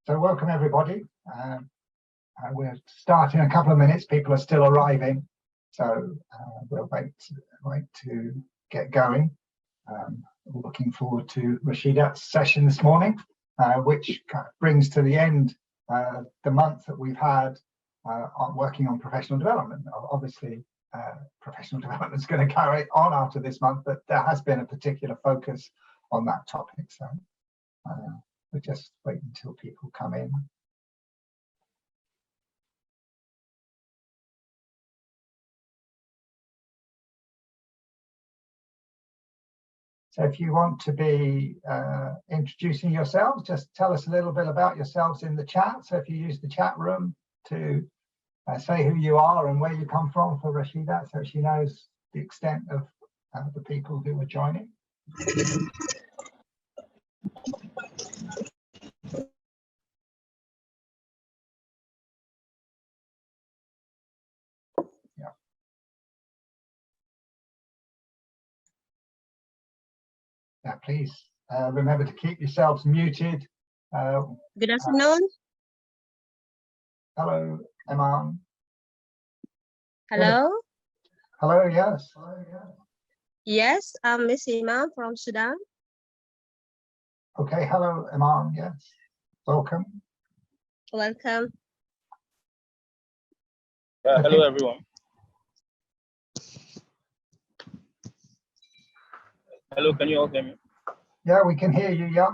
So welcome everybody. We're starting in a couple of minutes. People are still arriving, so we'll wait to get going. Looking forward to Rasheedat's session this morning, which kind of brings to the end the month that we've had working on professional development. Obviously, professional development is going to carry on after this month, but there has been a particular focus on that topic. So we'll just wait until people come in. So if you want to be introducing yourselves, just tell us a little bit about yourselves in the chat. So if you use the chat room to say who you are and where you come from for Rasheedat, so she knows the extent of the people who are joining. Yeah, please remember to keep yourselves muted. Good afternoon. Hello, Iman. Hello. Hello, yes. Yes, I'm Miss Iman from Sudan. Okay, hello, Iman, yes. Welcome. Welcome. Okay. Hello, everyone. Hello, can you all hear me? Yeah, we can hear you, yeah.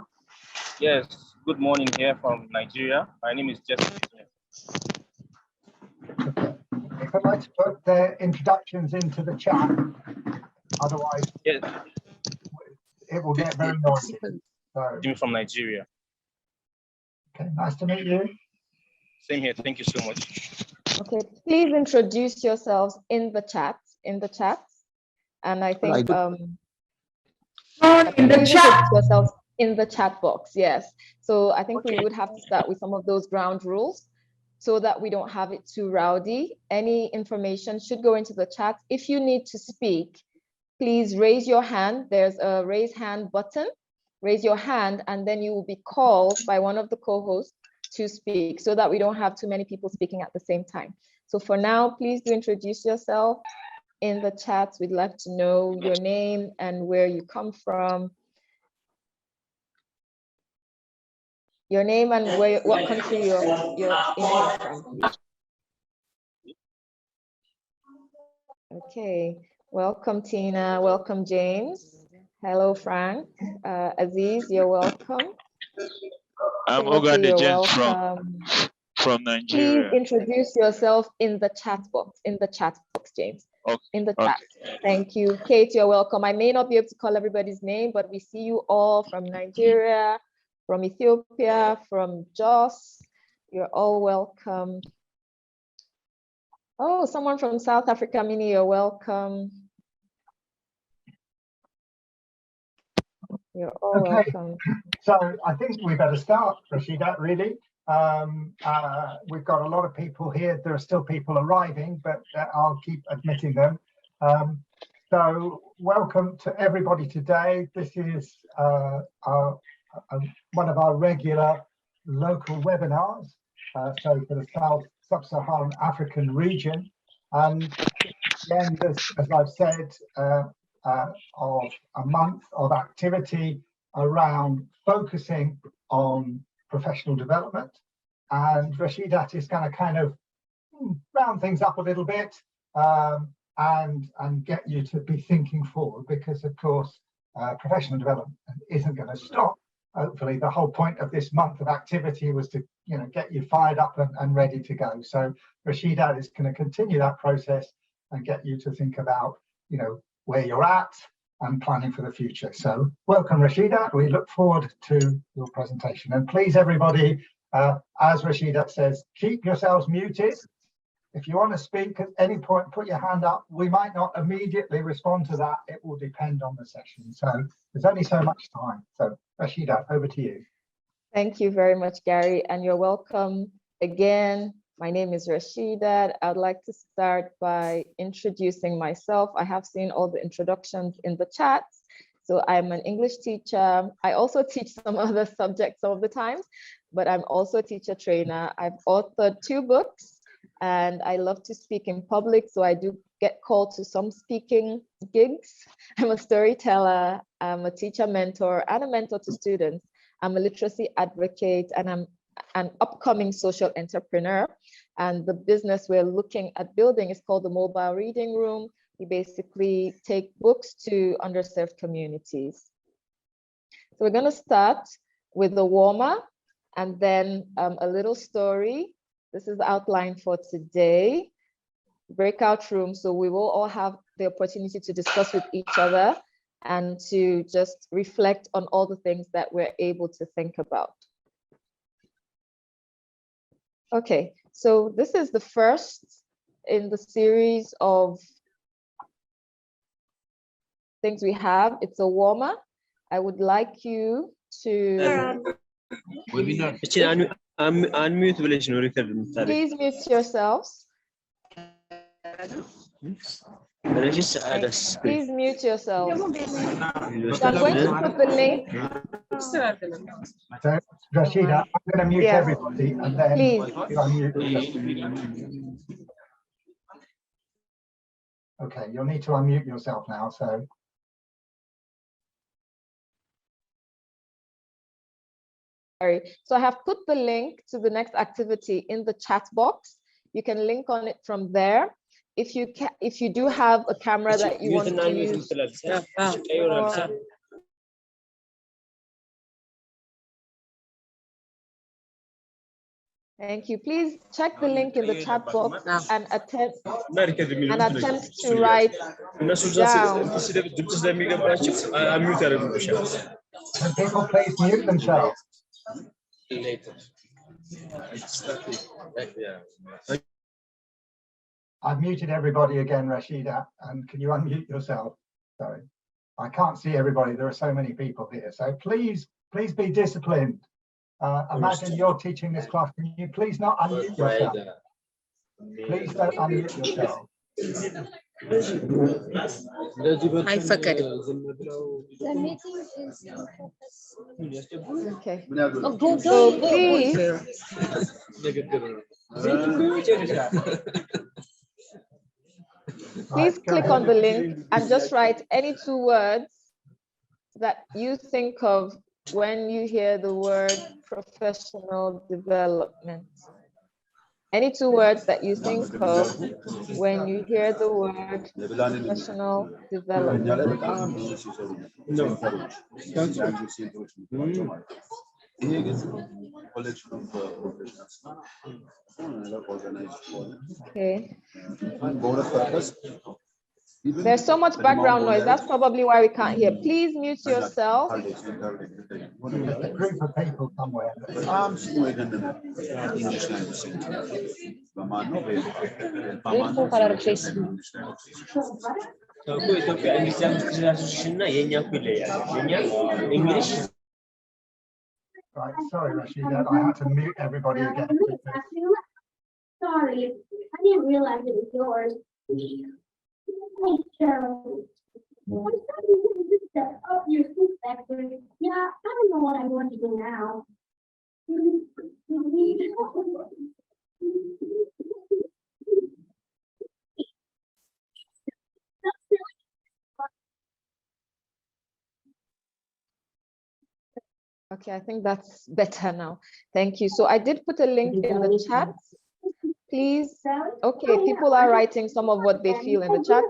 Yes, good morning here from Nigeria. My name is Jesse. Okay. If I'd like to put their introductions into the chat, otherwise yes, it will get very noisy. So, Jimmy from Nigeria. Okay, nice to meet you. Same here, thank you so much. Okay, please introduce yourselves in the chat, and I think in the chat. Yourselves in the chat box, yes. So I think we would have to start with some of those ground rules so that we don't have it too rowdy. Any information should go into the chat. If you need to speak, please raise your hand. There's a raise hand button. Raise your hand, and then you will be called by one of the co-hosts to speak so that we don't have too many people speaking at the same time. So for now, please do introduce yourself in the chat. We'd like to know your name and where you come from. Your name and where, what country you're in from. Okay, welcome Tina, welcome James. Hello Frank, Aziz, you're welcome. I'm Ogade James from Please Nigeria. introduce yourself in the chat box, James. Okay. In the chat. Thank you. Kate, you're welcome. I may not be able to call everybody's name, but we see you all from Nigeria, from Ethiopia, from Jos. You're all welcome. Oh, someone from South Africa, Minnie, you're welcome. You're all welcome. So I think we better start, Rasheedat, really. We've got a lot of people here. There are still people arriving, but I'll keep admitting them. So welcome to everybody today. This is one of our regular local webinars. So for the Sub-Saharan African region. And again, as I've said, of a month of activity around focusing on professional development. And Rasheedat is going to kind of round things up a little bit and get you to be thinking forward, because of course professional development isn't going to stop. Hopefully the whole point of this month of activity was to get you fired up and ready to go. So Rasheedat is going to continue that process and get you to think about where you're at and planning for the future. So welcome Rasheedat. We look forward to your presentation, and please everybody, as Rasheedat says, keep yourselves muted. If you want to speak at any point, put your hand up. We might not immediately respond to that. It will depend on the session. So there's only so much time. So Rasheedat, over to you. Thank you very much, Gary, and you're welcome again. My name is Rasheedat. I'd like to start by introducing myself. I have seen all the introductions in the chat, So I'm an English teacher. I also teach some other subjects some of the times, but I'm also a teacher trainer. I've authored 2 books and I love to speak in public. So I do get called to some speaking gigs. I'm a storyteller, I'm a teacher mentor and a mentor to students. I'm a literacy advocate and I'm an upcoming social entrepreneur. And the business we're looking at building is called the Mobile Reading Room. We basically take books to underserved communities. So we're going to start with the warmer and then a little story. This is the outline for today. Breakout room, so we will all have the opportunity to discuss with each other and to just reflect on all the things that we're able to think about. Okay, so this is the first in the series of things we have. It's a warmer. I would like you to please mute yourselves. Please mute yourselves. So I'm going to put the link. So, Rasheedat, I'm going to mute everybody and then you unmute. Okay, you'll need to unmute yourself now. So. Sorry. So I have put the link to the next activity in the chat box. You can link on it from there. If you do have a camera that you want to use. Thank you. Please check the link in the chat box and attempt to write down. Can people please mute themselves? I've muted everybody again, Rasheedat, and can you unmute yourself? Sorry, I can't see everybody. There are so many people here. So please be disciplined. Imagine you're teaching this class. Can you please not unmute yourself? Please don't unmute yourself. I forgot. The meeting is Okay. go. So please. Please click on the link and just write any 2 words that you think of when you hear the word professional development. Any 2 words that you think of when you hear the word professional development. Okay. There's so much background noise. That's probably why we can't hear. Please mute yourself. There's a group of people somewhere. Right, sorry, Rasheedat, I had to mute everybody again. Sorry, I didn't realize it was yours. Up your soup factory. Yeah, I don't know what I'm going to do now. Okay, I think that's better now. Thank you. So I did put a link in the chat. Please. Okay, people are writing some of what they feel in the chat.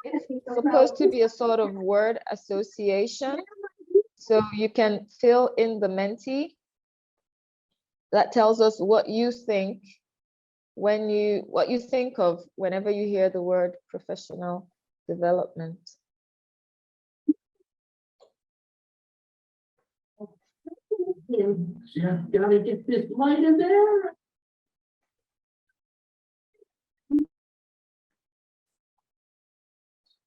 It's supposed to be a sort of word association. So you can fill in the Menti. That tells us what you think what you think of whenever you hear the word professional development. Yeah, gotta get this light in there.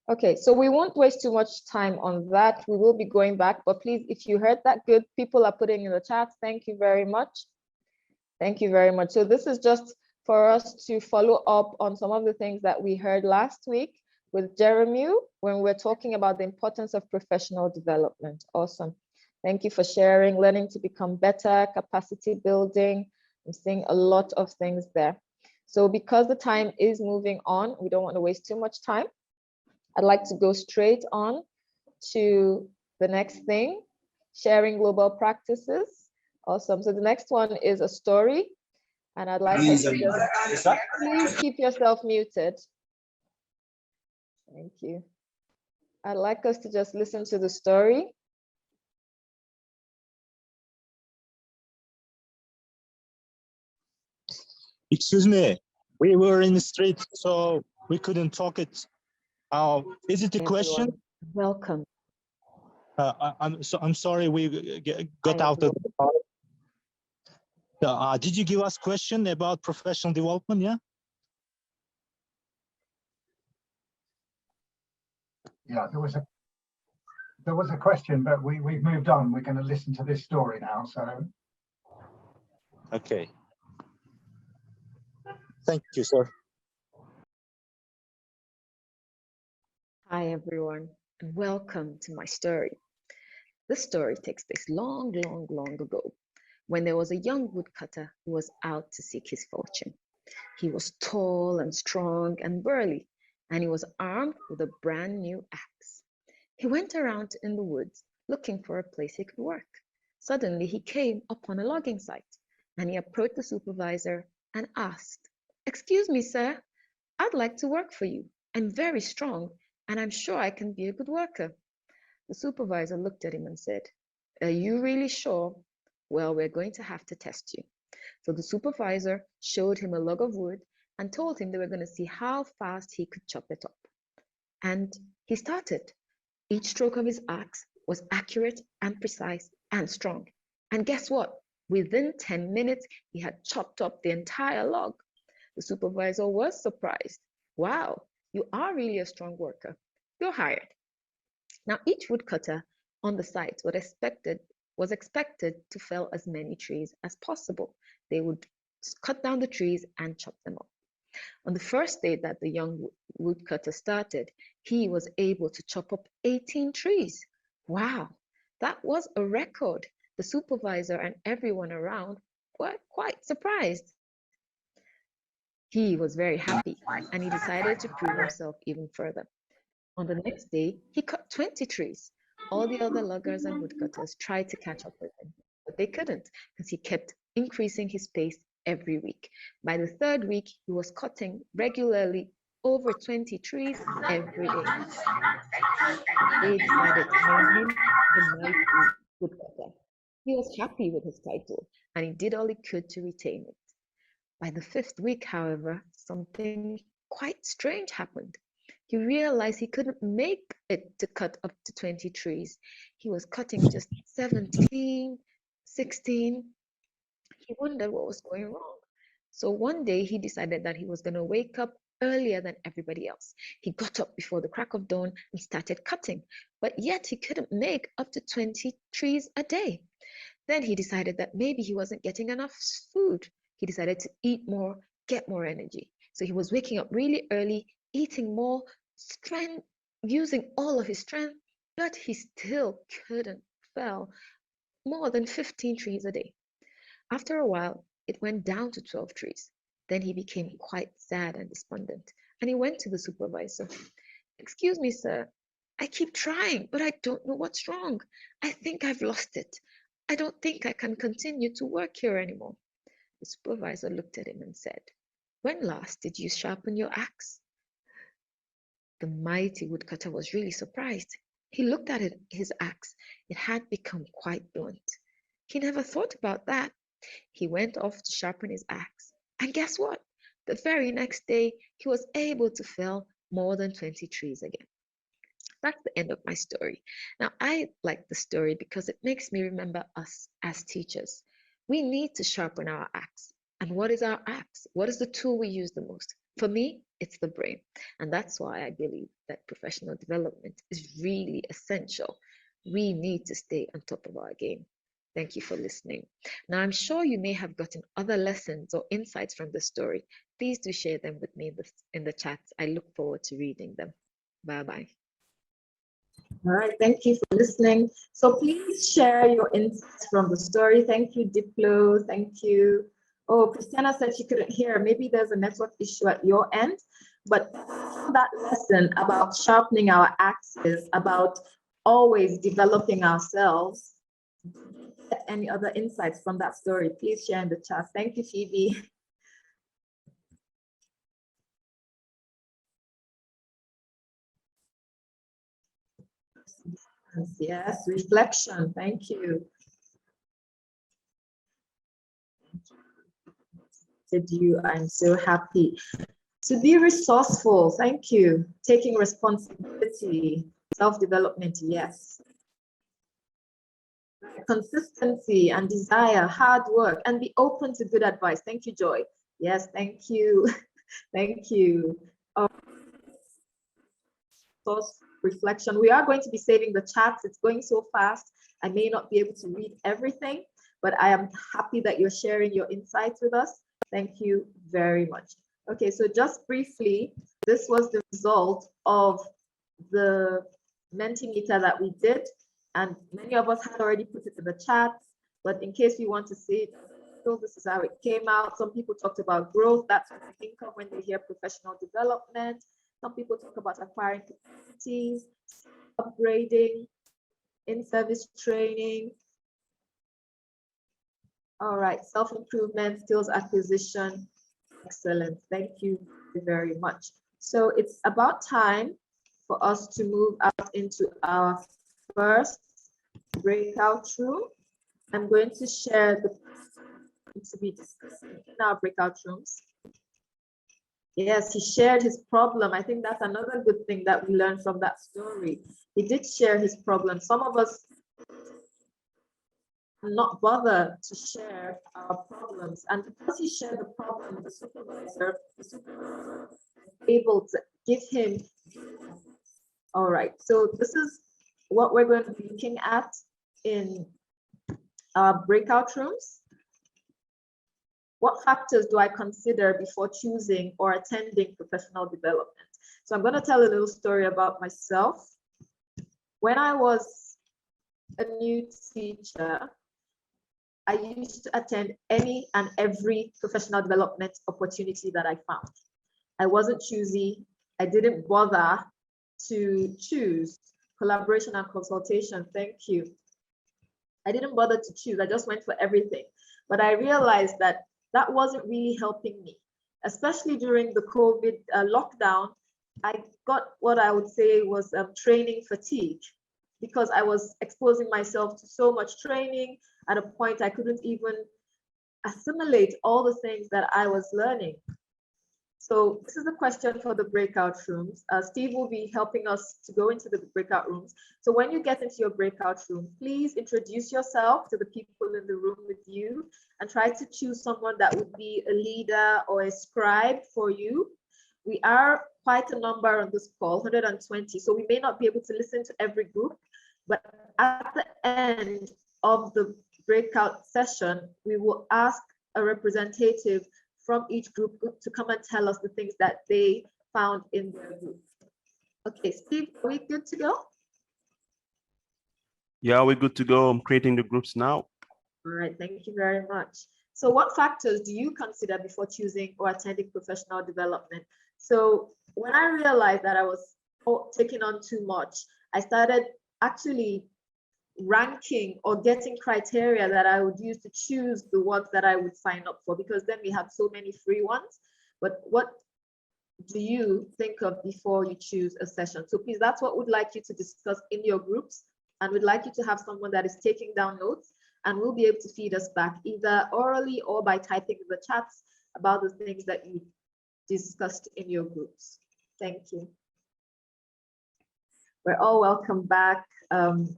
Okay, so we won't waste too much time on that. We will be going back, but please, if you heard that good, people are putting in the chat. Thank you very much. Thank you very much. So this is just for us to follow up on some of the things that we heard last week. with Jeremy when we're talking about the importance of professional development. Awesome. Thank you for sharing, learning to become better, capacity building. I'm seeing a lot of things there. So because the time is moving on, we don't want to waste too much time. I'd like to go straight on to the next thing, sharing global practices. Awesome. So the next one is a story. And I'd like us to just, please keep yourself muted. Thank you. I'd like us to just listen to the story. Excuse me, we were in the street, so we couldn't talk it. Is it a question? Welcome. I'm sorry we got out of the car. Did you give us question about professional development? Yeah. Yeah, there was a question, but we've moved on. We're going to listen to this story now. So. Okay. Thank you, sir. Hi, everyone, and welcome to my story. This story takes place long, long, long ago, when there was a young woodcutter who was out to seek his fortune. He was tall and strong and burly, and he was armed with a brand new axe. He went around in the woods looking for a place he could work. Suddenly, he came upon a logging site, and he approached the supervisor and asked, "Excuse me, sir, I'd like to work for you. I'm very strong, and I'm sure I can be a good worker." The supervisor looked at him and said, "Are you really sure? Well, we're going to have to test you." So the supervisor showed him a log of wood and told him they were going to see how fast he could chop it up. And he started. Each stroke of his axe was accurate and precise and strong. And guess what? Within 10 minutes, he had chopped up the entire log. The supervisor was surprised. "Wow, you are really a strong worker. You're hired." Now, each woodcutter on the site was expected to fell as many trees as possible. They would cut down the trees and chop them up. On the first day that the young woodcutter started, he was able to chop up 18 trees. Wow, that was a record. The supervisor and everyone around were quite surprised. He was very happy, and he decided to prove himself even further. On the next day, he cut 20 trees. All the other loggers and woodcutters tried to catch up with him, but they couldn't because he kept increasing his pace every week. By the third week, he was cutting regularly over 20 trees every day. They decided to name him the Mighty Woodcutter. He was happy with his title, and he did all he could to retain it. By the fifth week, however, something quite strange happened. He realized he couldn't make it to cut up to 20 trees. He was cutting just 17, 16. He wondered what was going wrong. So one day he decided that he was going to wake up earlier than everybody else. He got up before the crack of dawn and started cutting, but yet he couldn't make up to 20 trees a day. Then he decided that maybe he wasn't getting enough food. He decided to eat more, get more energy. So he was waking up really early, eating more, strength, using all of his strength, but he still couldn't fell more than 15 trees a day. After a while, it went down to 12 trees. Then he became quite sad and despondent, and he went to the supervisor. "Excuse me, sir, I keep trying, but I don't know what's wrong. I think I've lost it. I don't think I can continue to work here anymore." The supervisor looked at him and said, "When last did you sharpen your axe?" The mighty woodcutter was really surprised. He looked at his axe. It had become quite blunt. He never thought about that. He went off to sharpen his axe. And guess what? The very next day, he was able to fell more than 20 trees again. That's the end of my story. Now, I like the story because it makes me remember us as teachers. We need to sharpen our axe. And what is our axe? What is the tool we use the most? For me, it's the brain. And that's why I believe that professional development is really essential. We need to stay on top of our game. Thank you for listening. Now, I'm sure you may have gotten other lessons or insights from the story. Please do share them with me in the chat. I look forward to reading them. Bye-bye. All right, thank you for listening. So please share your insights from the story. Thank you, Diplo. Thank you. Oh, Christiana said she couldn't hear. Maybe there's a network issue at your end, but that lesson about sharpening our axes, about always developing ourselves. Any other insights from that story, please share in the chat. Thank you, Phoebe. Yes, reflection. Thank you. Did you? I'm so happy. To be resourceful. Thank you. Taking responsibility. Self-development. Yes. Consistency and desire, hard work, and be open to good advice. Thank you, Joy. Yes, thank you. Thank you. Source reflection. We are going to be saving the chats. It's going so fast. I may not be able to read everything, but I am happy that you're sharing your insights with us. Thank you very much. Okay, so just briefly, this was the result of the Mentimeter that we did, and many of us had already put it in the chat, but in case you want to see it, so this is how it came out. Some people talked about growth. That's what I think of when they hear professional development. Some people talk about acquiring capacities, upgrading, in-service training. All right, self-improvement, skills acquisition. Excellent. Thank you very much. So it's about time for us to move out into our first breakout room. I'm going to share the to be discussing in our breakout rooms. Yes, he shared his problem. I think that's another good thing that we learned from that story. He did share his problem. Some of us not bother to share our problems, and because he shared the problem, the supervisor was able to give him. All right, so this is what we're going to be looking at in our breakout rooms. What factors do I consider before choosing or attending professional development? So I'm going to tell a little story about myself. When I was a new teacher, I used to attend any and every professional development opportunity that I found. I wasn't choosy. I didn't bother to choose. Collaboration and consultation, thank you. I didn't bother to choose. I just went for everything. But I realized that that wasn't really helping me, especially during the COVID lockdown. I got what I would say was training fatigue, because I was exposing myself to so much training. At a point, I couldn't even assimilate all the things that I was learning. So this is a question for the breakout rooms. Steve will be helping us to go into the breakout rooms. So when you get into your breakout room, please introduce yourself to the people in the room with you and try to choose someone that would be a leader or a scribe for you. We are quite a number on this call, 120, so we may not be able to listen to every group, but at the end of the breakout session, we will ask a representative from each group to come and tell us the things that they found in their group. Okay, Steve, are we good to go? Yeah, we're good to go. I'm creating the groups now. All right, thank you very much. So what factors do you consider before choosing or attending professional development? So when I realized that I was taking on too much, I started actually ranking or getting criteria that I would use to choose the ones that I would sign up for, because then we have so many free ones. But what do you think of before you choose a session? So please, that's what we'd like you to discuss in your groups, and we'd like you to have someone that is taking down notes and will be able to feed us back either orally or by typing in the chats about the things that you discussed in your groups. Thank you. We're all welcome back.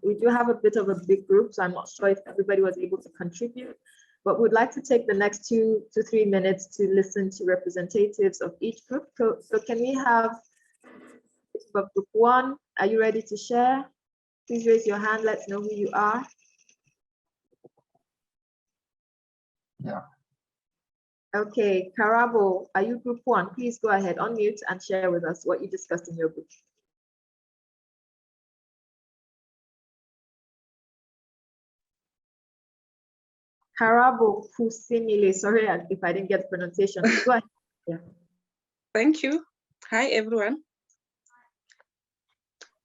We do have a bit of a big group, so I'm not sure if everybody was able to contribute, but we'd like to take the next 2 to 3 minutes to listen to representatives of each group. So can we have group 1? Are you ready to share? Please raise your hand. Let's know who you are. Yeah. Okay, Karabo, are you group 1? Please go ahead, unmute and share with us what you discussed in your group. Karabo Kusimile. Sorry if I didn't get the pronunciation. Go ahead. Yeah. Thank you. Hi, everyone.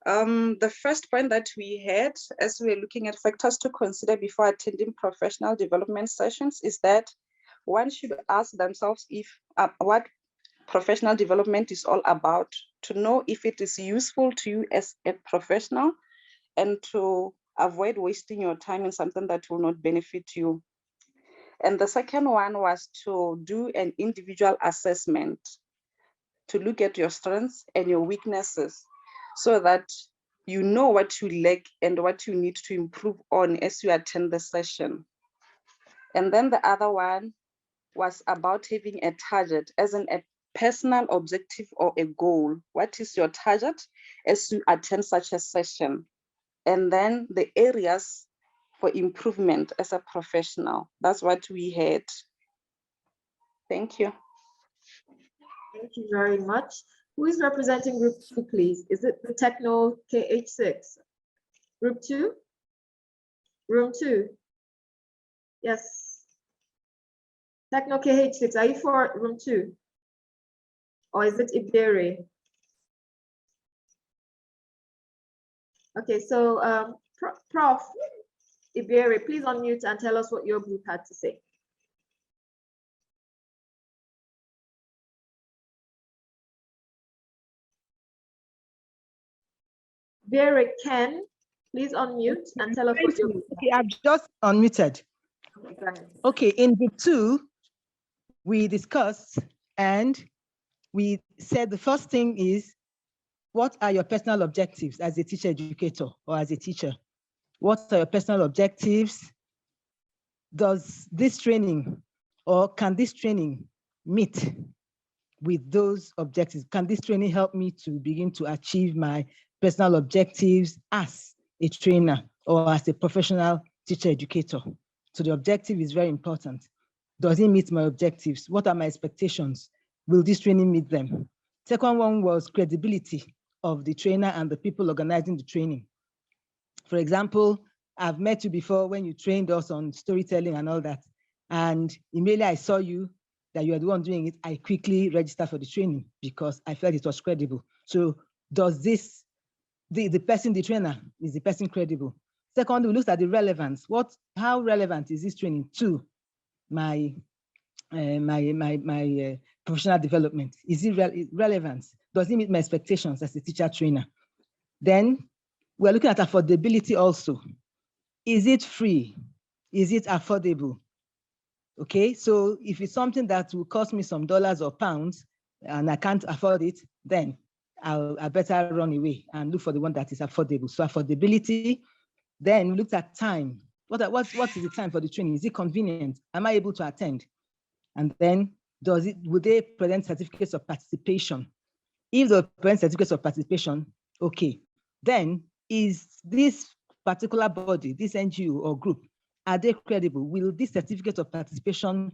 The first point that we had as we were looking at factors to consider before attending professional development sessions is that one should ask themselves if what professional development is all about, to know if it is useful to you as a professional, and to avoid wasting your time in something that will not benefit you. And the second one was to do an individual assessment, to look at your strengths and your weaknesses so that you know what you lack and what you need to improve on as you attend the session. And then the other one was about having a target, as in a personal objective or a goal. What is your target as you attend such a session? And then the areas for improvement as a professional. That's what we had. Thank you. Thank you very much. Who is representing group 2, please? Is it the Techno KH6? Group 2? Room 2? Yes. Techno KH6, are you for room 2? Or is it Iberi? Okay, so Prof. Iberi, please unmute and tell us what your group had to say. Iberi, Ken, please unmute and tell us what your group. Okay, I've just unmuted. Okay, go ahead. Okay, in group 2, we discussed and we said the first thing is, what are your personal objectives as a teacher educator or as a teacher? What are your personal objectives? Does this training or can this training meet with those objectives? Can this training help me to begin to achieve my personal objectives as a trainer or as a professional teacher educator? So the objective is very important. Does it meet my objectives? What are my expectations? Will this training meet them? Second one was credibility of the trainer and the people organizing the training. For example, I've met you before when you trained us on storytelling and all that. And immediately I saw you, that you are the one doing it, I quickly registered for the training because I felt it was credible. So does this, the person, the trainer, is the person credible? Second, we looked at the relevance. How relevant is this training to my professional development? Is it relevant? Does it meet my expectations as a teacher trainer? Then we're looking at affordability also. Is it free? Is it affordable? Okay, so if it's something that will cost me some dollars or pounds and I can't afford it, then I better run away and look for the one that is affordable. So affordability. Then we looked at time. What is the time for the training? Is it convenient? Am I able to attend? And then would they present certificates of participation? If they present certificates of participation, okay. Then is this particular body, this NGO or group, are they credible? Will this certificate of participation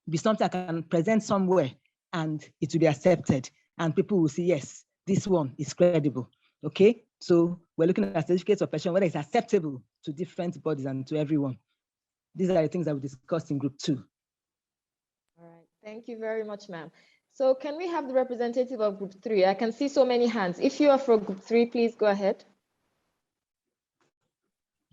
be something I can present somewhere and it will be accepted and people will say, yes, this one is credible, okay? So we're looking at certificates of participation, whether it's acceptable to different bodies and to everyone. These are the things that we discussed in group 2. All right, thank you very much, ma'am. So can we have the representative of group 3? I can see so many hands. If you are for group 3, please go ahead.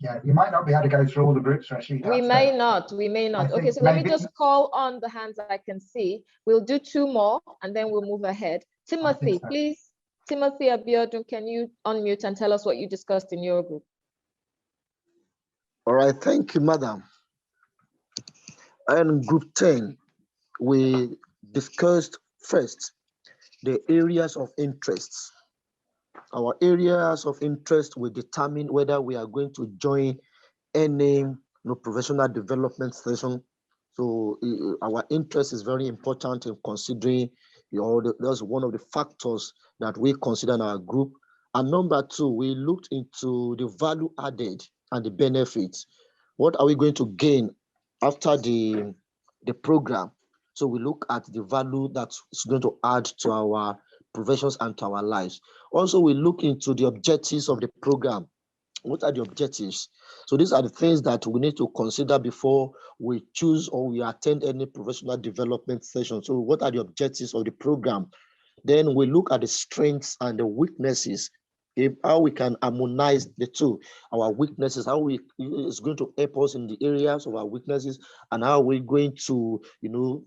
Yeah, you might not be able to go through all the groups, Rasheedat. We may not. Okay, so let me just call on the hands I can see. We'll do 2 more and then we'll move ahead. Timothy, please. Timothy Abiodun, can you unmute and tell us what you discussed in your group? All right, thank you, madam. In group 10, we discussed first the areas of interest. Our areas of interest will determine whether we are going to join any professional development session. So our interest is very important in considering, that's one of the factors that we consider in our group. And number 2, we looked into the value added and the benefits. What are we going to gain after the program? So we look at the value that's going to add to our professions and to our lives. Also, we look into the objectives of the program. What are the objectives? So these are the things that we need to consider before we choose or we attend any professional development session. So what are the objectives of the program? Then we look at the strengths and the weaknesses, how we can harmonize the two, our weaknesses, how it's going to help us in the areas of our weaknesses, and how we're going to,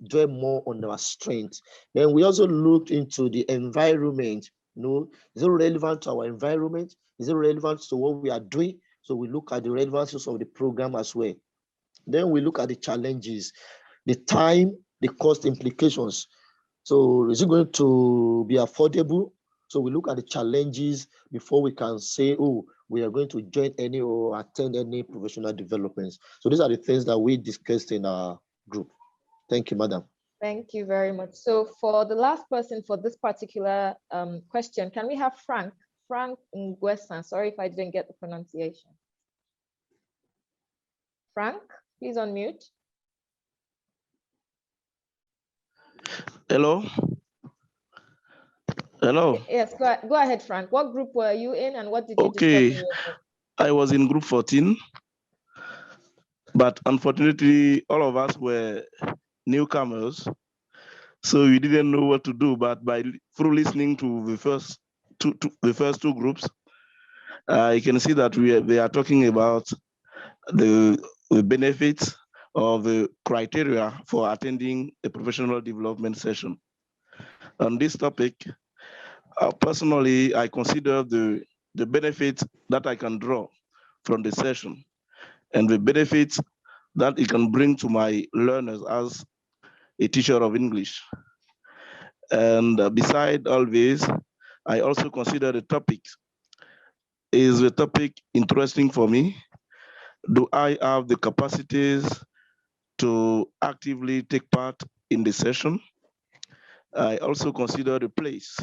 dwell more on our strengths. Then we also looked into the environment. Is it relevant to our environment? Is it relevant to what we are doing? So we look at the relevances of the program as well. Then we look at the challenges, the time, the cost implications. So is it going to be affordable? So we look at the challenges before we can say, oh, we are going to join any or attend any professional developments. So these are the things that we discussed in our group. Thank you, madam. Thank you very much. So for the last person for this particular question, can we have Frank? Frank Ngwesan. Sorry if I didn't get the pronunciation. Frank, please unmute. Hello. Hello. Yes, go ahead, Frank. What group were you in and what did you discuss in your group? I was in group 14, but unfortunately, all of us were newcomers, so we didn't know what to do. But through listening to the first two groups, you can see that they are talking about the benefits of the criteria for attending a professional development session. On this topic, personally, I consider the benefits that I can draw from the session and the benefits that it can bring to my learners as a teacher of English. And beside all this, I also consider the topic. Is the topic interesting for me? Do I have the capacities to actively take part in the session? I also consider the place.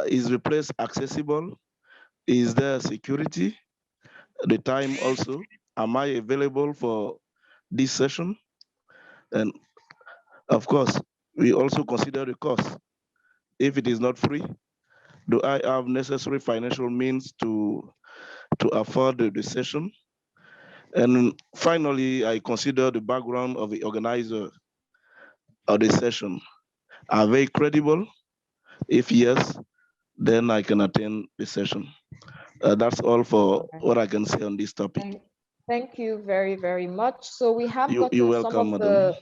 Is the place accessible? Is there security? The time also. Am I available for this session? And of course, we also consider the cost. If it is not free, do I have necessary financial means to afford the session? And finally, I consider the background of the organizer of the session. Are they credible? If yes, then I can attend the session. That's all for what I can say on this topic. Thank you very, very much. So we have You're welcome, some of the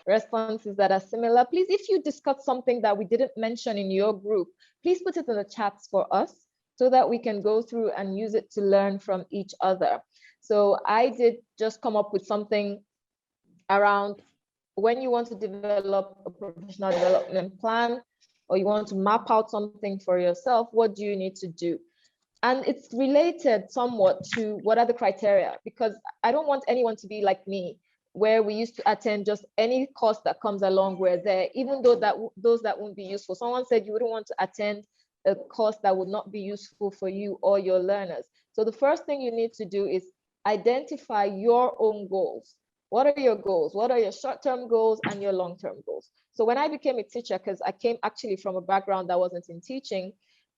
responses that are similar. Please, if you discuss something that we didn't mention in your group, please put it in the chats for us so that we can go through and use it to learn from each other. So I did just come up with something around when you want to develop a professional development plan or you want to map out something for yourself, what do you need to do? And it's related somewhat to what are the criteria, because I don't want anyone to be like me, where we used to attend just any course that comes along, we're there, even though those that won't be useful. Someone said you wouldn't want to attend a course that would not be useful for you or your learners. So the first thing you need to do is identify your own goals. What are your goals? What are your short-term goals and your long-term goals? So when I became a teacher, because I came actually from a background that wasn't in teaching,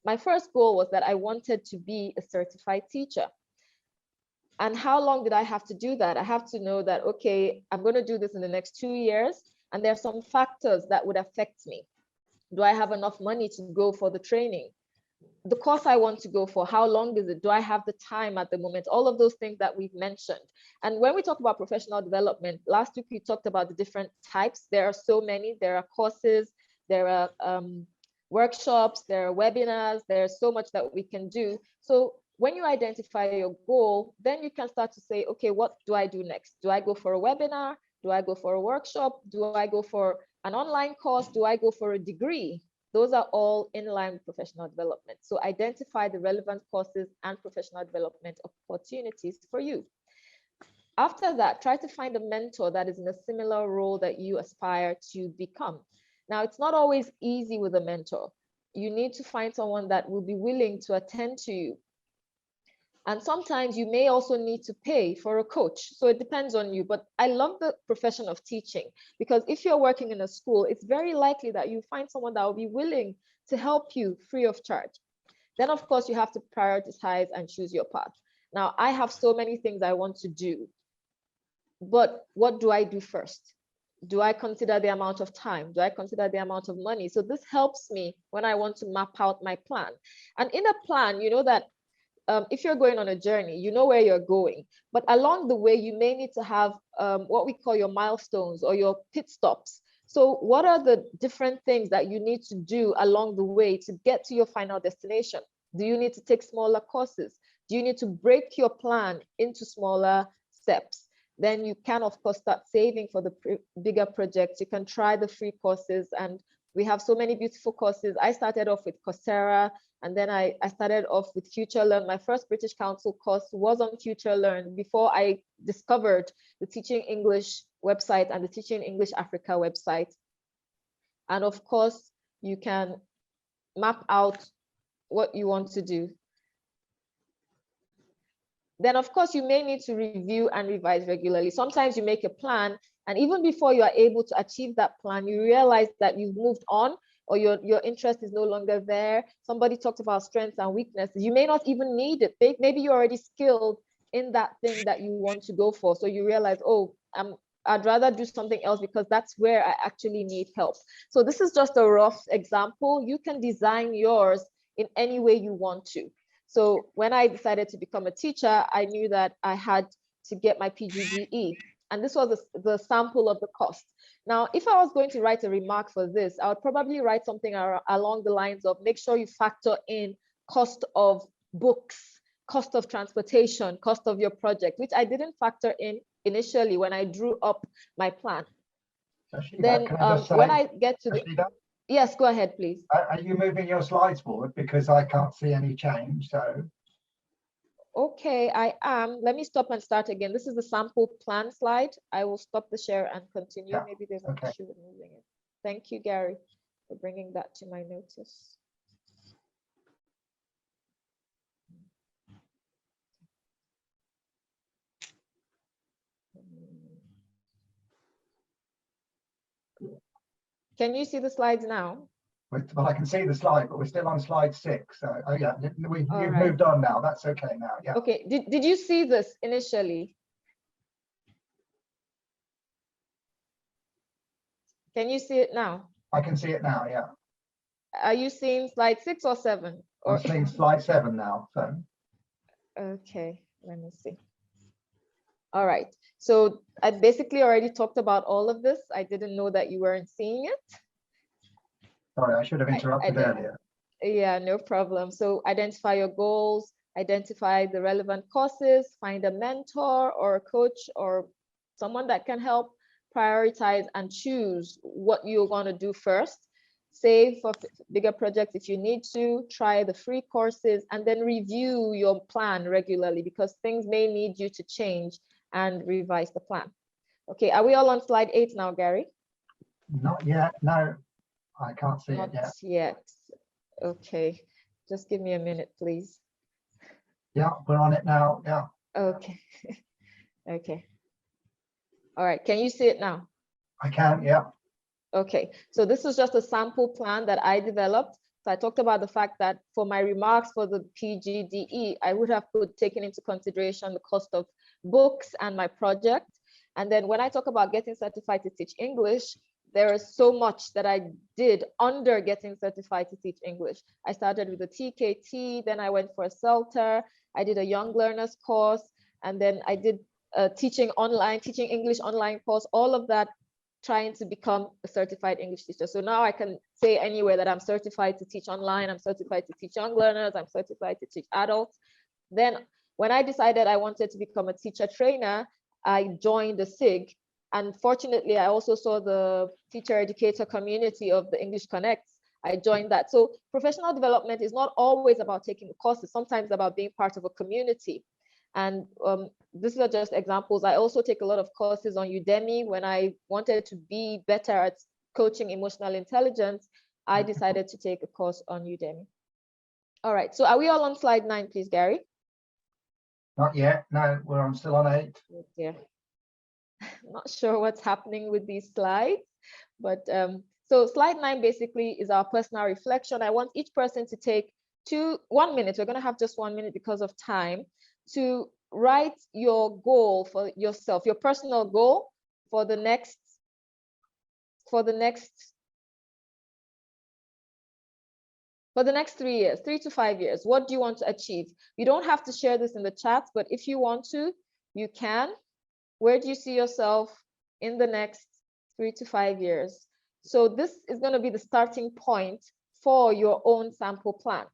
my first goal was that I wanted to be a certified teacher. And how long did I have to do that? I have to know that, okay, I'm going to do this in the next 2 years, and there are some factors that would affect me. Do I have enough money to go for the training? The course I want to go for, how long is it? Do I have the time at the moment? All of those things that we've mentioned. And when we talk about professional development, last week we talked about the different types. There are so many. There are courses, there are workshops, there are webinars, there's so much that we can do. So when you identify your goal, then you can start to say, okay, what do I do next? Do I go for a webinar? Do I go for a workshop? Do I go for an online course? Do I go for a degree? Those are all in line with professional development. So identify the relevant courses and professional development opportunities for you. After that, try to find a mentor that is in a similar role that you aspire to become. Now, it's not always easy with a mentor. You need to find someone that will be willing to attend to you. And sometimes you may also need to pay for a coach. So it depends on you. But I love the profession of teaching, because if you're working in a school, it's very likely that you find someone that will be willing to help you free of charge. Then of course you have to prioritize and choose your path. Now I have so many things I want to do, but what do I do first? Do I consider the amount of time? Do I consider the amount of money? So this helps me when I want to map out my plan. And in a plan, you know that if you're going on a journey, you know where you're going, but along the way, you may need to have what we call your milestones or your pit stops. So what are the different things that you need to do along the way to get to your final destination? Do you need to take smaller courses? Do you need to break your plan into smaller steps? Then you can, of course, start saving for the bigger projects. You can try the free courses, and we have so many beautiful courses. I started off with Coursera, and then I started off with Future Learn. My first British Council course was on Future Learn before I discovered the Teaching English website and the Teaching English Africa website. And of course, you can map out what you want to do. Then of course, you may need to review and revise regularly. Sometimes you make a plan, and even before you are able to achieve that plan, you realize that you've moved on, or your interest is no longer there. Somebody talked about strengths and weaknesses. You may not even need it. Maybe you're already skilled in that thing that you want to go for. So you realize, oh, I'd rather do something else because that's where I actually need help. So this is just a rough example. You can design yours in any way you want to. So when I decided to become a teacher, I knew that I had to get my PGDE. And this was the sample of the cost. Now, if I was going to write a remark for this, I would probably write something along the lines of, make sure you factor in cost of books, cost of transportation, cost of your project, which I didn't factor in initially when I drew up my plan. Rasheedat, Then when I get to Rasheedat, yes, go ahead, please. are you moving your slides forward? Because I can't see any change, so. Okay, I am. Let me stop and start again. This is the sample plan slide. I will stop the share and continue. Yeah, Maybe there's an okay. issue with moving it. Thank you, Gary, for bringing that to my notice. Can you see the slides now? Well, I can see the slide, but we're still on slide 6. So, oh yeah, you've right. moved on now. That's okay now. Yeah. Okay. Did you see this initially? Can you see it now? I can see it now. Yeah. Are you seeing slide 6 or 7? Or I'm seeing slide 7 now. So. Okay, let me see. All right. So I basically already talked about all of this. I didn't know that you weren't seeing it. Sorry, I should have interrupted earlier. Yeah, no problem. So identify your goals, identify the relevant courses, find a mentor or a coach or someone that can help, prioritize and choose what you're going to do first. Save for bigger projects if you need to, try the free courses, and then review your plan regularly because things may need you to change and revise the plan. Okay, are we all on slide 8 now, Gary? Not yet, no. I can't see Not it yet. yet. Okay, just give me a minute, please. Yeah, we're on it now. Yeah. Okay. Okay. All right, can you see it now? I can, yeah. Okay, so this is just a sample plan that I developed. So I talked about the fact that for my remarks for the PGDE, I would have taken into consideration the cost of books and my project. And then when I talk about getting certified to teach English, there is so much that I did under getting certified to teach English. I started with a TKT, then I went for a CELTA, I did a Young Learners course, and then I did a teaching English online course, all of that trying to become a certified English teacher. So now I can say anywhere that I'm certified to teach online, I'm certified to teach young learners, I'm certified to teach adults. Then when I decided I wanted to become a teacher trainer, I joined the SIG. And fortunately, I also saw the teacher educator community of the English Connects. I joined that. So professional development is not always about taking the courses, sometimes about being part of a community. And these are just examples. I also take a lot of courses on Udemy. When I wanted to be better at coaching emotional intelligence, I decided to take a course on Udemy. All right, so are we all on slide 9, please, Gary? Not yet, no, we're still on 8. Yeah. Not sure what's happening with these slides, but so slide 9 basically is our personal reflection. I want each person to take 1 minute. We're going to have just 1 minute because of time to write your goal for yourself, your personal goal for the next 3 years, 3 to 5 years. What do you want to achieve? You don't have to share this in the chat, but if you want to, you can. Where do you see yourself in the next 3 to 5 years? So this is going to be the starting point for your own sample plan.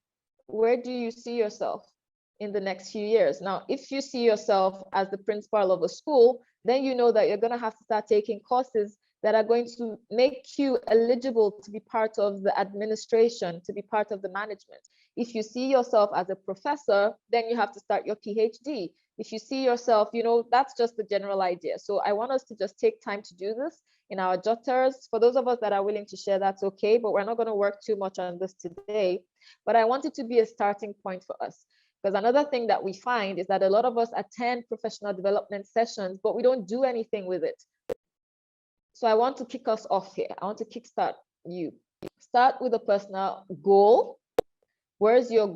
Where do you see yourself in the next few years? Now, if you see yourself as the principal of a school, then you know that you're going to have to start taking courses that are going to make you eligible to be part of the administration, to be part of the management. If you see yourself as a professor, then you have to start your PhD. If you see yourself, you know, that's just the general idea. So I want us to just take time to do this in our jotters. For those of us that are willing to share, that's okay, but we're not going to work too much on this today. But I want it to be a starting point for us. Because another thing that we find is that a lot of us attend professional development sessions, but we don't do anything with it. So I want to kick us off here. I want to kickstart you. Start with a personal goal. What is your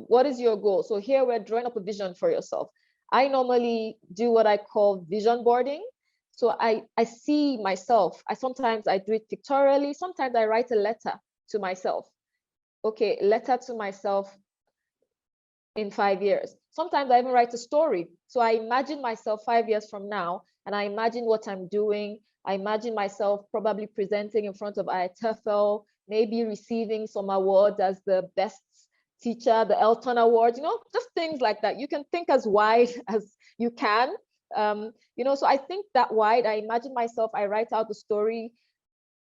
goal? So here we're drawing up a vision for yourself. I normally do what I call vision boarding. So I see myself. Sometimes I do it pictorially. Sometimes I write a letter to myself. Okay, letter to myself in 5 years. Sometimes I even write a story. So I imagine myself 5 years from now, and I imagine what I'm doing. I imagine myself probably presenting in front of IATFL, maybe receiving some awards as the best teacher, the Elton Award, you know, just things like that. You can think as wide as you can, you know, so I think that wide. I imagine myself, I write out the story.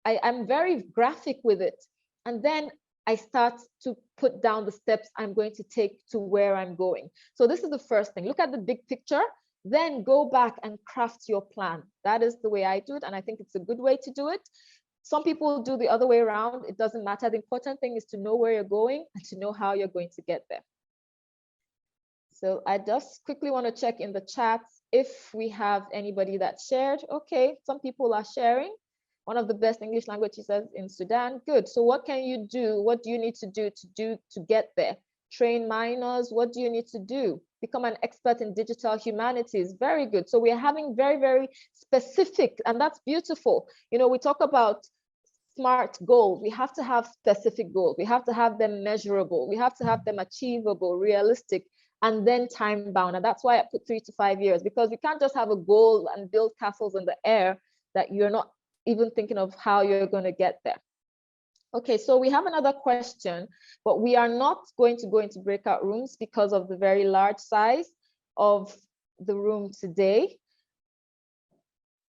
I'm very graphic with it. And then I start to put down the steps I'm going to take to where I'm going. So this is the first thing. Look at the big picture, then go back and craft your plan. That is the way I do it. And I think it's a good way to do it. Some people do the other way around. It doesn't matter. The important thing is to know where you're going and to know how you're going to get there. So I just quickly want to check in the chat if we have anybody that shared. Okay, some people are sharing. One of the best English language teachers in Sudan. Good. So what can you do? What do you need to do to get there? Train minors. What do you need to do? Become an expert in digital humanities. Very good. So we're having very, very specific, and that's beautiful. You know, we talk about SMART goals. We have to have specific goals. We have to have them measurable. We have to have them achievable, realistic, and then time bound. And that's why I put 3 to 5 years, because we can't just have a goal and build castles in the air that you're not even thinking of how you're going to get there. Okay, so we have another question, but we are not going to go into breakout rooms because of the very large size of the room today.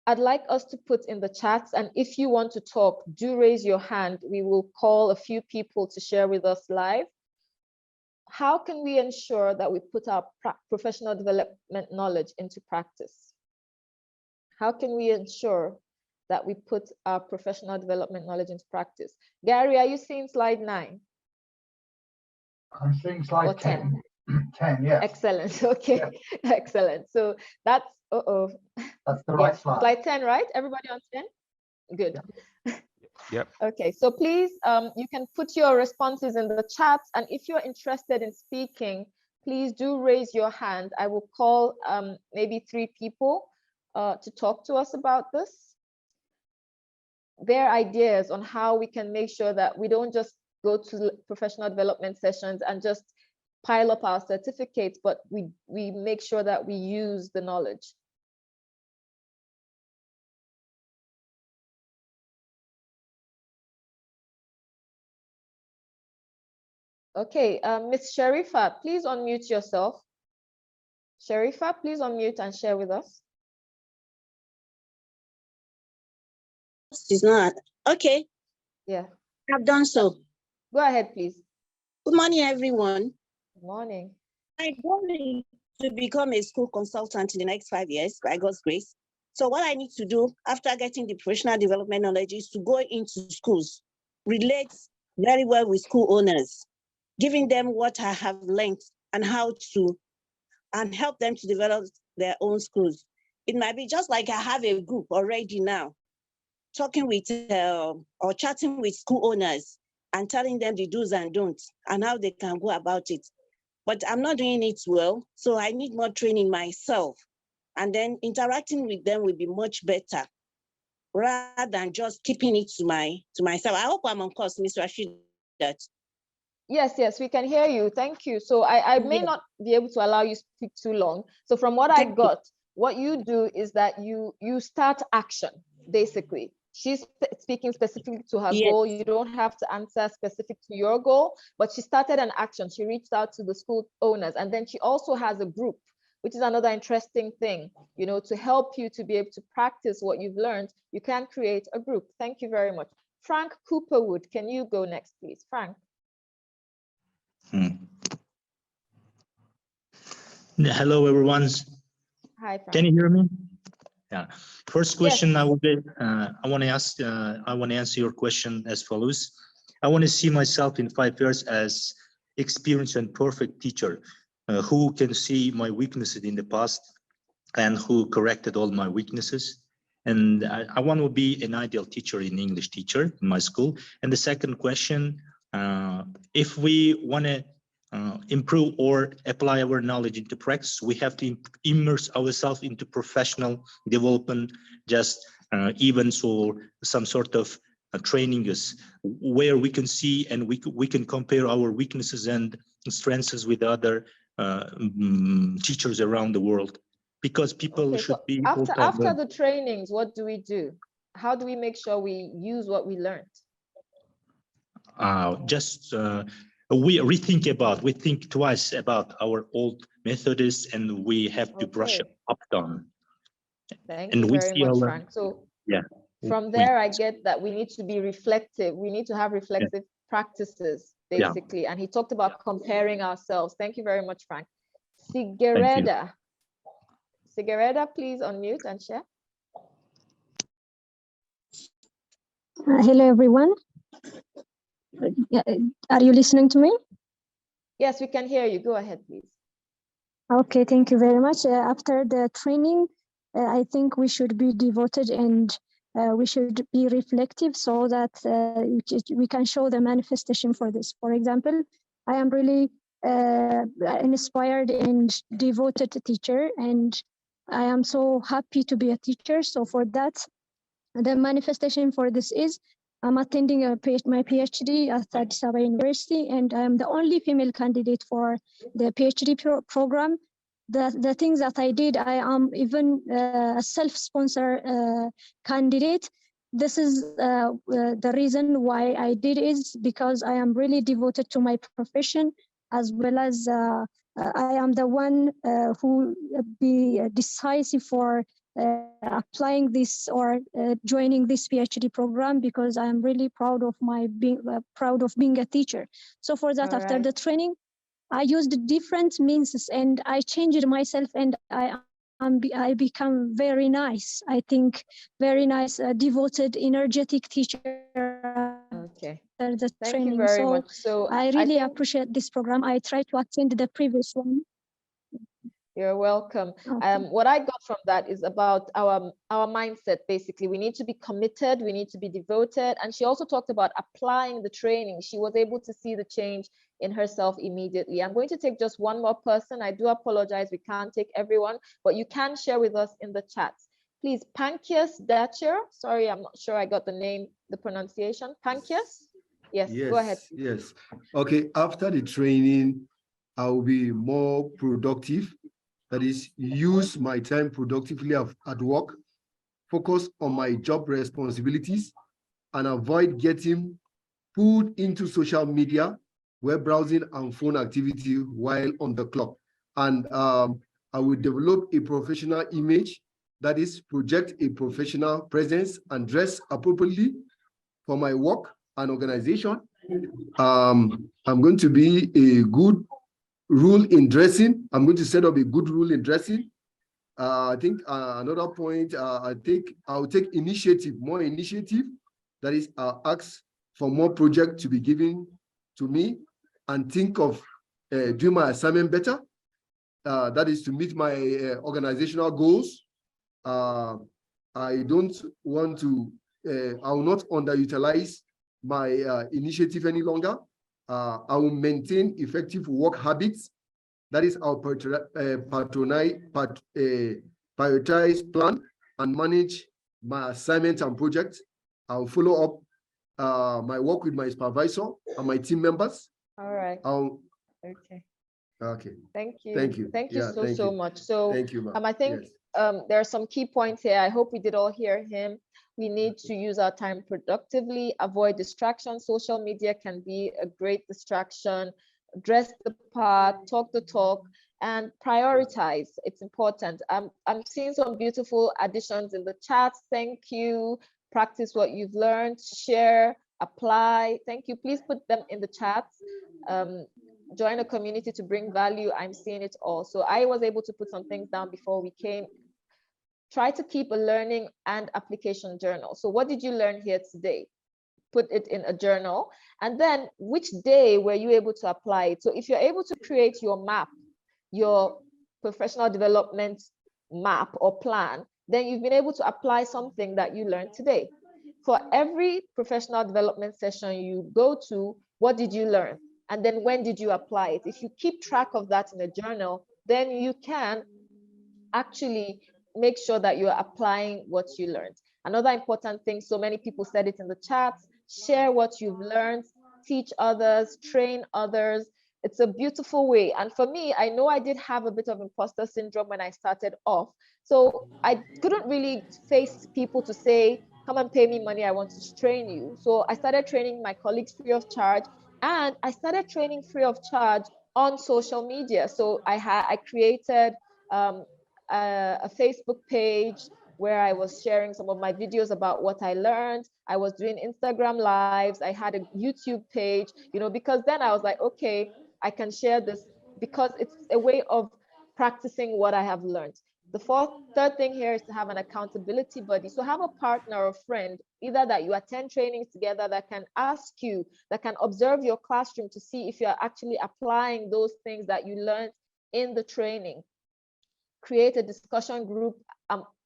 I'd like us to put in the chats, and if you want to talk, do raise your hand. We will call a few people to share with us live. How can we ensure that we put our professional development knowledge into practice? How can we ensure that we put our professional development knowledge into practice? Gary, are you seeing slide 9? I'm seeing slide 10. 10, yeah. Excellent. Okay, yeah. Excellent. So that's, that's the right slide. Slide 10, right? Everybody on 10? Good. Yep. Okay, so please, you can put your responses in the chat, and if you're interested in speaking, please do raise your hand. I will call maybe 3 people to talk to us about this. Their ideas on how we can make sure that we don't just go to professional development sessions and just pile up our certificates, but we make sure that we use the knowledge. Okay, Ms. Sharifa, please unmute yourself. Sharifa, please unmute and share with us. She's not. Okay. Yeah. I've done so. Go ahead, please. Good morning, everyone. Good morning. My goal is to become a school consultant in the next 5 years, by God's grace. So what I need to do after getting the professional development knowledge is to go into schools, relate very well with school owners, giving them what I have learned and how to, and help them to develop their own schools. It might be just like I have a group already now, talking with or chatting with school owners and telling them the do's and don'ts and how they can go about it. but I'm not doing it well. So I need more training myself. And then interacting with them will be much better rather than just keeping it to myself. I hope I'm on course, Ms. Rasheedat. Yes, we can hear you. Thank you. So I may not be able to allow you to speak too long. So from what I got, what you do is that you start action, basically. She's speaking specifically to her goal. You don't have to answer specific to your goal, but she started an action. She reached out to the school owners, and then she also has a group, which is another interesting thing, you know, to help you to be able to practice what you've learned. You can create a group. Thank you very much. Frank Cooperwood, can you go next, please? Frank. Hello, everyone. Hi, Frank. Can you hear me? Yeah. First question, yes. I want to answer your question as follows. I want to see myself in 5 years as experienced and perfect teacher who can see my weaknesses in the past and who corrected all my weaknesses. And I want to be an ideal teacher, an English teacher in my school. And the second question, if we want to improve or apply our knowledge into practice, we have to immerse ourselves into professional development, just events or some sort of trainings where we can see and we can compare our weaknesses and strengths with other teachers around the world, because people should be after the trainings. What do we do? How do we make sure we use what we learned? We think twice about our old methods, and we have to brush up on. Thank you very much, Frank. So from there, I get that we need to be reflective. We need to have reflective practices, basically. And he talked about comparing ourselves. Thank you very much, Frank. Sigereda, please unmute and share. Hello, everyone. Are you listening to me? Yes, we can hear you. Go ahead, please. Okay, thank you very much. After the training, I think we should be devoted and we should be reflective so that we can show the manifestation for this. For example, I am really inspired and devoted teacher, and I am so happy to be a teacher. So for that, the manifestation for this is I'm attending my PhD at Addis Ababa University, and I'm the only female candidate for the PhD program. The things that I did, I am even a self-sponsor candidate. This is the reason why I did is because I am really devoted to my profession, as well as I am the one who be decisive for applying this or joining this PhD program, because I am really proud of being a teacher. So for that, after the training, I used different means and I changed myself, and I become very nice. I think very nice, devoted, energetic teacher. Okay. After the Thank training. you very so much. So I really appreciate this program. I tried to attend the previous one. You're welcome. Okay. What I got from that is about our mindset. Basically, we need to be committed, we need to be devoted. And she also talked about applying the training. She was able to see the change in herself immediately. I'm going to take just one more person. I do apologize, we can't take everyone, but you can share with us in the chat. Please, Pankias Datcher. Sorry, I'm not sure I got the name, the pronunciation. Pankias? Yes, go ahead. Yes. Okay, after the training, I will be more productive. That is, use my time productively at work, focus on my job responsibilities, and avoid getting pulled into social media, web browsing, and phone activity while on the clock. And I will develop a professional image, that is, project a professional presence and dress appropriately for my work and organization. I'm going to be a good rule in dressing. I'm going to set up a good rule in dressing. I think another point, I'll take more initiative. That is, ask for more projects to be given to me and think of doing my assignment better. That is to meet my organizational goals. I don't want to, I will not underutilize my initiative any longer. I will maintain effective work habits That is our prioritize, plan, and manage my assignments and projects. I'll follow up my work with my supervisor and my team members. All right. Okay. Okay. Thank you. Thank you. Thank you Yeah, so much. So thank you, I think yes. there are some key points here. I hope we did all hear him. We need to use our time productively, avoid distractions. Social media can be a great distraction. Dress the part, talk the talk, and prioritize. It's important. I'm seeing some beautiful additions in the chat. Thank you. Practice what you've learned, share, apply. Thank you. Please put them in the chat. Join a community to bring value. I'm seeing it all. So I was able to put some things down before we came. Try to keep a learning and application journal. So what did you learn here today? Put it in a journal. And then which day were you able to apply it? So if you're able to create your map, your professional development map or plan, then you've been able to apply something that you learned today. For every professional development session you go to, what did you learn? And then when did you apply it? If you keep track of that in a journal, then you can actually make sure that you're applying what you learned. Another important thing, so many people said it in the chat, share what you've learned, teach others, train others. It's a beautiful way. And for me, I know I did have a bit of imposter syndrome when I started off. So I couldn't really face people to say, come and pay me money, I want to train you. So I started training my colleagues free of charge, and I started training free of charge on social media. So I created a Facebook page where I was sharing some of my videos about what I learned. I was doing Instagram lives. I had a YouTube page, because then I was like, okay, I can share this because it's a way of practicing what I have learned. The third thing here is to have an accountability buddy. So have a partner or friend, either that you attend trainings together, that can ask you, that can observe your classroom to see if you're actually applying those things that you learned in the training. Create a discussion group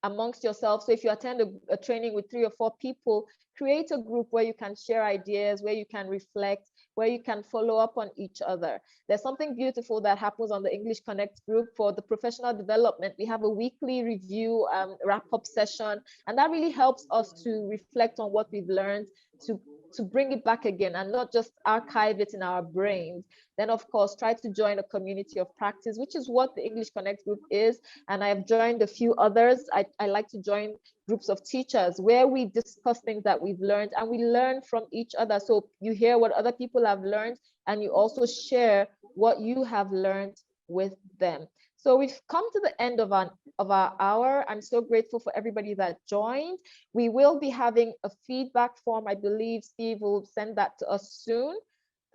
amongst yourselves. So if you attend a training with 3 or 4 people, create a group where you can share ideas, where you can reflect, where you can follow up on each other. There's something beautiful that happens on the English Connect group for the professional development. We have a weekly review wrap-up session, and that really helps us to reflect on what we've learned, to bring it back again and not just archive it in our brains. Then of course, try to join a community of practice, which is what the English Connect group is. And I've joined a few others. I like to join groups of teachers where we discuss things that we've learned and we learn from each other. So you hear what other people have learned and you also share what you have learned with them. So we've come to the end of our hour. I'm so grateful for everybody that joined. We will be having a feedback form. I believe Steve will send that to us soon.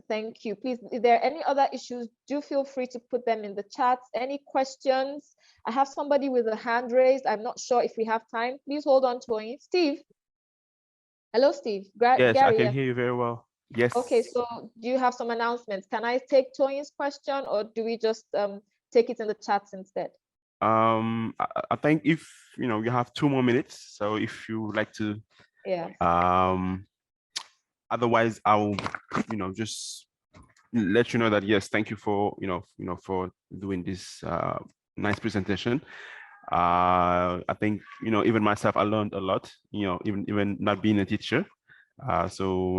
Thank you. Please, if there are any other issues, do feel free to put them in the chat. Any questions? I have somebody with a hand raised. I'm not sure if we have time. Please hold on to it. Steve. Hello, Steve. Yes, Gary, I can hear you very well. Yes. Okay, so do you have some announcements? Can I take Toyin's question or do we just take it in the chats instead? I think if you have 2 more minutes, so if you would like to, yeah. Otherwise I'll just let you know that yes, thank you for for doing this nice presentation. I think even myself, I learned a lot, even not being a teacher. So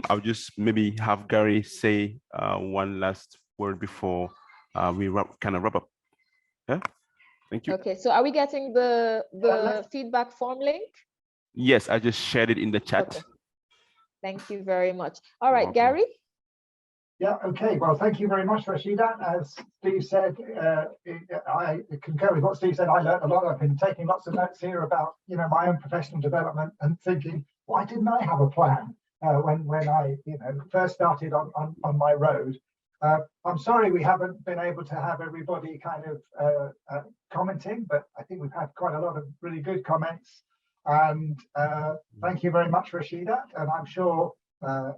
I'll just maybe have Gary say one last word before we kind of wrap up. Yeah. Thank you. Okay, so are we getting the feedback form link? Yes, I just shared it in the chat. Okay. Thank you very much. All right, Gary? Yeah, okay. Well, thank you very much, Rasheedat. As Steve said, I concur with what Steve said. I learned a lot. I've been taking lots of notes here about, my own professional development and thinking, why didn't I have a plan when I, first started on my road? I'm sorry we haven't been able to have everybody kind of commenting, but I think we've had quite a lot of really good comments. And thank you very much, Rasheedat. And I'm sure,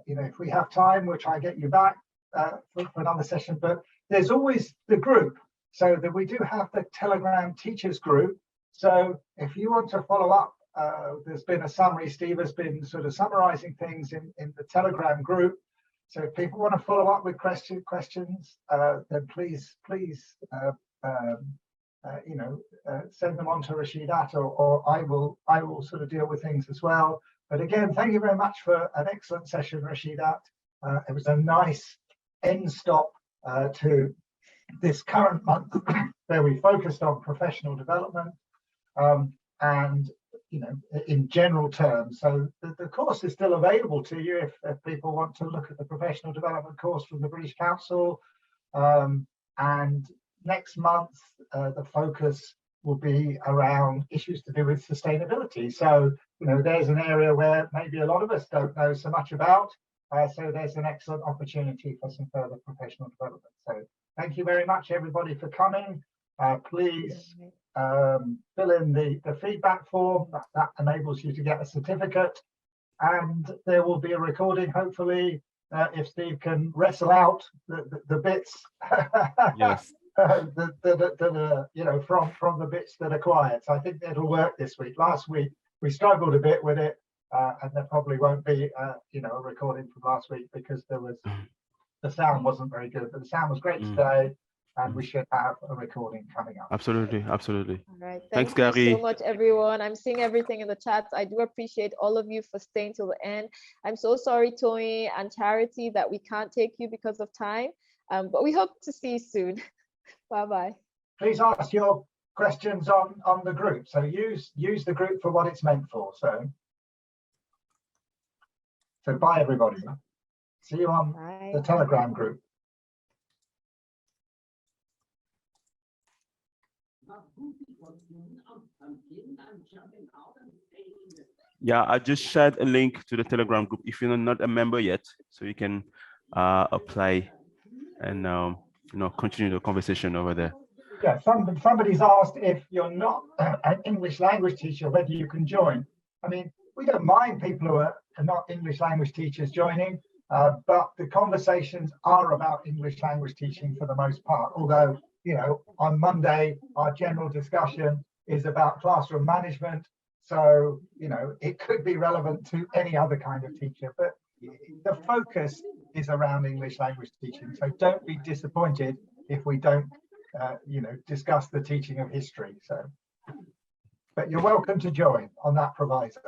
if we have time, we'll try and get you back for another session. But there's always the group. So that we do have the Telegram teachers group. So if you want to follow up, there's been a summary. Steve has been sort of summarizing things in the Telegram group. So if people want to follow up with questions, then please, send them on to Rasheedat, or I will sort of deal with things as well. But again, thank you very much for an excellent session, Rasheedat. It was a nice end stop to this current month where we focused on professional development and in general terms. So the course is still available to you if people want to look at the professional development course from the British Council. And next month, the focus will be around issues to do with sustainability. So, there's an area where maybe a lot of us don't know so much about. So there's an excellent opportunity for some further professional development. So thank you very much, everybody, for coming. Please fill in the feedback form. That enables you to get a certificate. And there will be a recording, hopefully, if Steve can wrestle out the bits. Yes. From the bits that are quiet. So I think it'll work this week. Last week we struggled a bit with it, and there probably won't be a recording from last week because the sound wasn't very good, but the sound was great today, and we should have a recording coming up. Absolutely. All right. Thanks, Thank you Gary. so much, everyone. I'm seeing everything in the chats. I do appreciate all of you for staying till the end. I'm so sorry, Tony and Charity, that we can't take you because of time, but we hope to see you soon. Bye-bye. Please ask your questions on the group. So use the group for what it's meant for. So bye, everybody. See you on the Telegram group. Yeah, I just shared a link to the Telegram group if you're not a member yet, so you can apply and continue the conversation over there. Yeah, somebody's asked if you're not an English language teacher, whether you can join. I mean, we don't mind people who are not English language teachers joining, but the conversations are about English language teaching for the most part. Although, on Monday, our general discussion is about classroom management. So, it could be relevant to any other kind of teacher, but the focus is around English language teaching. So don't be disappointed if we don't discuss the teaching of history. So, but you're welcome to join on that proviso.